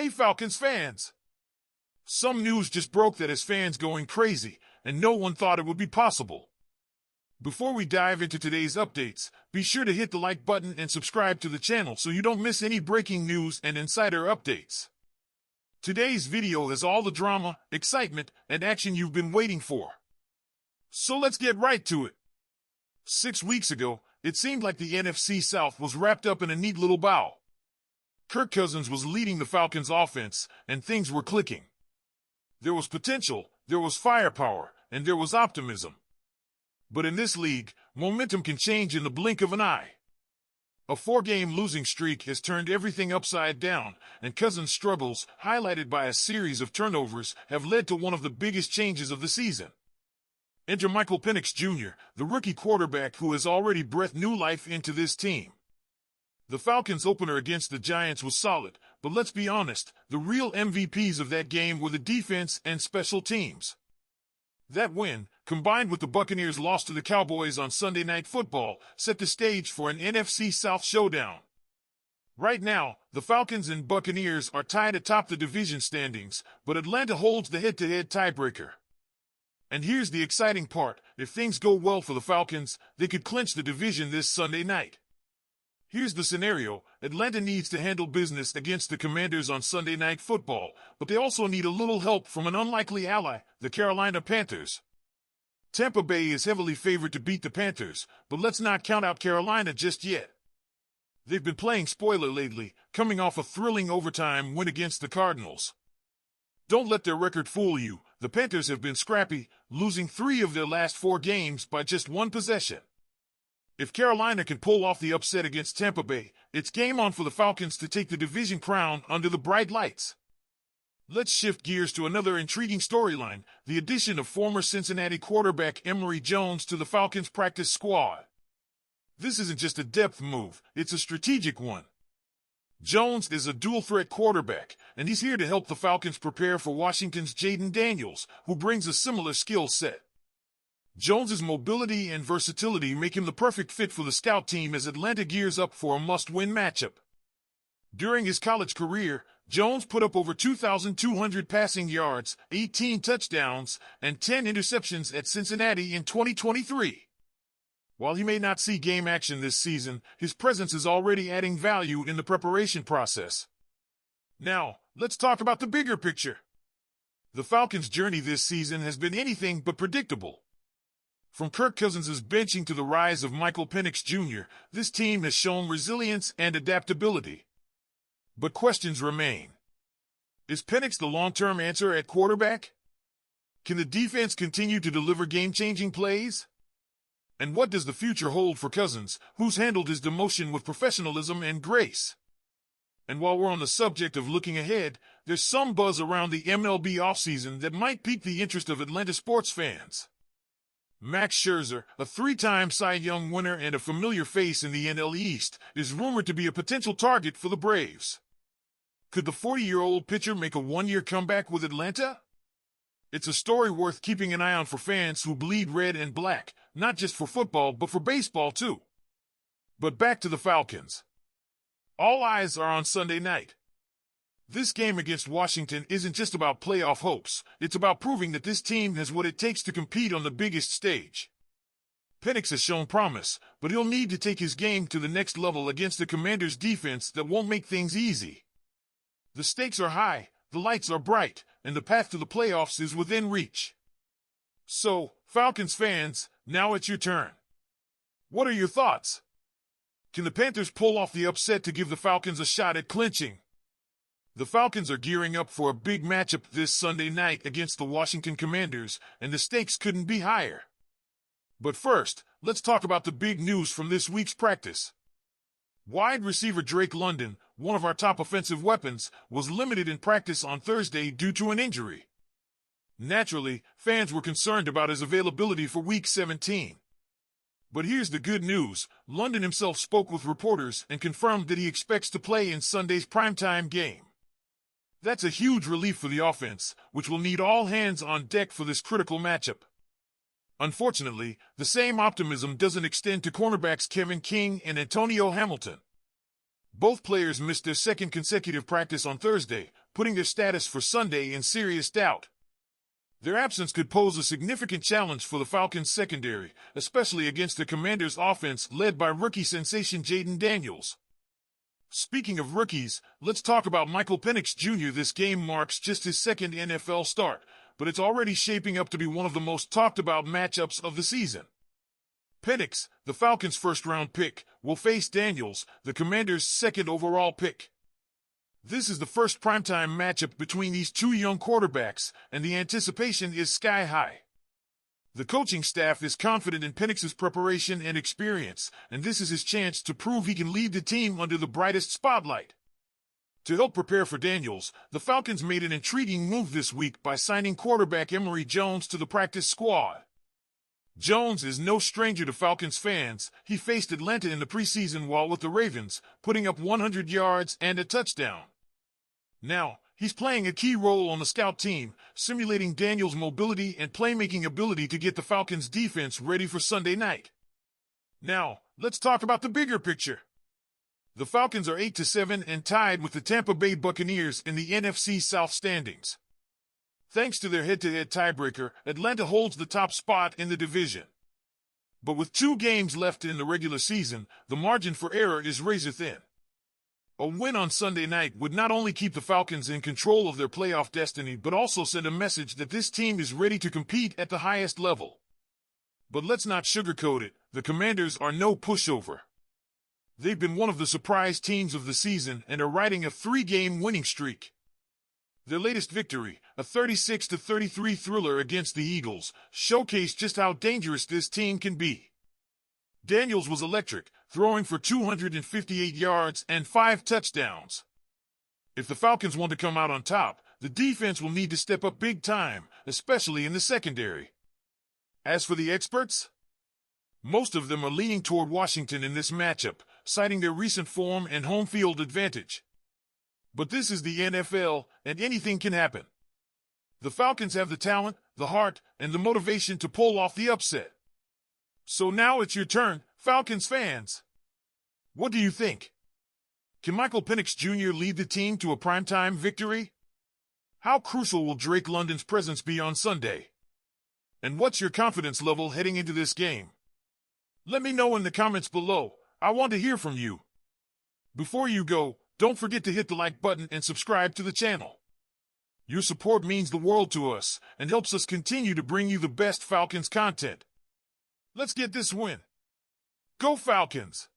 Hey Falcons fans! Some news just broke that has fans going crazy, and no one thought it would be possible. Before we dive into today's updates, be sure to hit the like button and subscribe to the channel so you don't miss any breaking news and insider updates. Today's video has all the drama, excitement, and action you've been waiting for. So let's get right to it. 6 weeks ago, it seemed like the NFC South was wrapped up in a neat little bow. Kirk Cousins was leading the Falcons' offense, and things were clicking. There was potential, there was firepower, and there was optimism. But in this league, momentum can change in the blink of an eye. A 4-game losing streak has turned everything upside down, and Cousins' struggles, highlighted by a series of turnovers, have led to one of the biggest changes of the season. Enter Michael Penix Jr., the rookie quarterback who has already breathed new life into this team. The Falcons' opener against the Giants was solid, but let's be honest, the real MVPs of that game were the defense and special teams. That win, combined with the Buccaneers' loss to the Cowboys on Sunday Night Football, set the stage for an NFC South showdown. Right now, the Falcons and Buccaneers are tied atop the division standings, but Atlanta holds the head-to-head tiebreaker. And here's the exciting part: if things go well for the Falcons, they could clinch the division this Sunday night. Here's the scenario: Atlanta needs to handle business against the Commanders on Sunday Night Football, but they also need a little help from an unlikely ally, the Carolina Panthers. Tampa Bay is heavily favored to beat the Panthers, but let's not count out Carolina just yet. They've been playing spoiler lately, coming off a thrilling overtime win against the Cardinals. Don't let their record fool you. The Panthers have been scrappy, losing 3 of their last 4 games by just 1 possession. If Carolina can pull off the upset against Tampa Bay, it's game on for the Falcons to take the division crown under the bright lights. Let's shift gears to another intriguing storyline: the addition of former Cincinnati quarterback Emory Jones to the Falcons practice squad. This isn't just a depth move, it's a strategic one. Jones is a dual-threat quarterback, and he's here to help the Falcons prepare for Washington's Jaden Daniels, who brings a similar skill set. Jones's mobility and versatility make him the perfect fit for the scout team as Atlanta gears up for a must-win matchup. During his college career, Jones put up over 2,200 passing yards, 18 touchdowns, and 10 interceptions at Cincinnati in 2023. While he may not see game action this season, his presence is already adding value in the preparation process. Now, let's talk about the bigger picture. The Falcons' journey this season has been anything but predictable. From Kirk Cousins' benching to the rise of Michael Penix Jr., this team has shown resilience and adaptability. But questions remain. Is Penix the long-term answer at quarterback? Can the defense continue to deliver game-changing plays? And what does the future hold for Cousins, who's handled his demotion with professionalism and grace? And while we're on the subject of looking ahead, there's some buzz around the MLB offseason that might pique the interest of Atlanta sports fans. Max Scherzer, a 3-time Cy Young winner and a familiar face in the NL East, is rumored to be a potential target for the Braves. Could the 40-year-old pitcher make a one-year comeback with Atlanta? It's a story worth keeping an eye on for fans who bleed red and black, not just for football but for baseball too. But back to the Falcons. All eyes are on Sunday night. This game against Washington isn't just about playoff hopes, it's about proving that this team has what it takes to compete on the biggest stage. Penix has shown promise, but he'll need to take his game to the next level against the Commanders' defense that won't make things easy. The stakes are high, the lights are bright, and the path to the playoffs is within reach. So, Falcons fans, now it's your turn. What are your thoughts? Can the Panthers pull off the upset to give the Falcons a shot at clinching? The Falcons are gearing up for a big matchup this Sunday night against the Washington Commanders, and the stakes couldn't be higher. But first, let's talk about the big news from this week's practice. Wide receiver Drake London, one of our top offensive weapons, was limited in practice on Thursday due to an injury. Naturally, fans were concerned about his availability for Week 17. But here's the good news: London himself spoke with reporters and confirmed that he expects to play in Sunday's primetime game. That's a huge relief for the offense, which will need all hands on deck for this critical matchup. Unfortunately, the same optimism doesn't extend to cornerbacks Kevin King and Antonio Hamilton. Both players missed their second consecutive practice on Thursday, putting their status for Sunday in serious doubt. Their absence could pose a significant challenge for the Falcons' secondary, especially against the Commanders' offense led by rookie sensation Jaden Daniels. Speaking of rookies, let's talk about Michael Penix Jr. This game marks just his second NFL start, but it's already shaping up to be one of the most talked about matchups of the season. Penix, the Falcons' first-round pick, will face Daniels, the Commanders' second overall pick. This is the first primetime matchup between these two young quarterbacks, and the anticipation is sky high. The coaching staff is confident in Penix's preparation and experience, and this is his chance to prove he can lead the team under the brightest spotlight. To help prepare for Daniels, the Falcons made an intriguing move this week by signing quarterback Emory Jones to the practice squad. Jones is no stranger to Falcons fans. He faced Atlanta in the preseason while with the Ravens, putting up 100 yards and a touchdown. Now, he's playing a key role on the scout team, simulating Daniels' mobility and playmaking ability to get the Falcons' defense ready for Sunday night. Now, let's talk about the bigger picture. The Falcons are 8-7 and tied with the Tampa Bay Buccaneers in the NFC South standings. Thanks to their head-to-head tiebreaker, Atlanta holds the top spot in the division. But with 2 games left in the regular season, the margin for error is razor-thin. A win on Sunday night would not only keep the Falcons in control of their playoff destiny, but also send a message that this team is ready to compete at the highest level. But let's not sugarcoat it, the Commanders are no pushover. They've been one of the surprise teams of the season and are riding a 3-game winning streak. Their latest victory, a 36-33 thriller against the Eagles, showcased just how dangerous this team can be. Daniels was electric, throwing for 258 yards and 5 touchdowns. If the Falcons want to come out on top, the defense will need to step up big time, especially in the secondary. As for the experts, most of them are leaning toward Washington in this matchup, citing their recent form and home field advantage. But this is the NFL, and anything can happen. The Falcons have the talent, the heart, and the motivation to pull off the upset. So now it's your turn, Falcons fans. What do you think? Can Michael Penix Jr. lead the team to a primetime victory? How crucial will Drake London's presence be on Sunday? And what's your confidence level heading into this game? Let me know in the comments below. I want to hear from you. Before you go, don't forget to hit the like button and subscribe to the channel. Your support means the world to us and helps us continue to bring you the best Falcons content. Let's get this win. Go Falcons!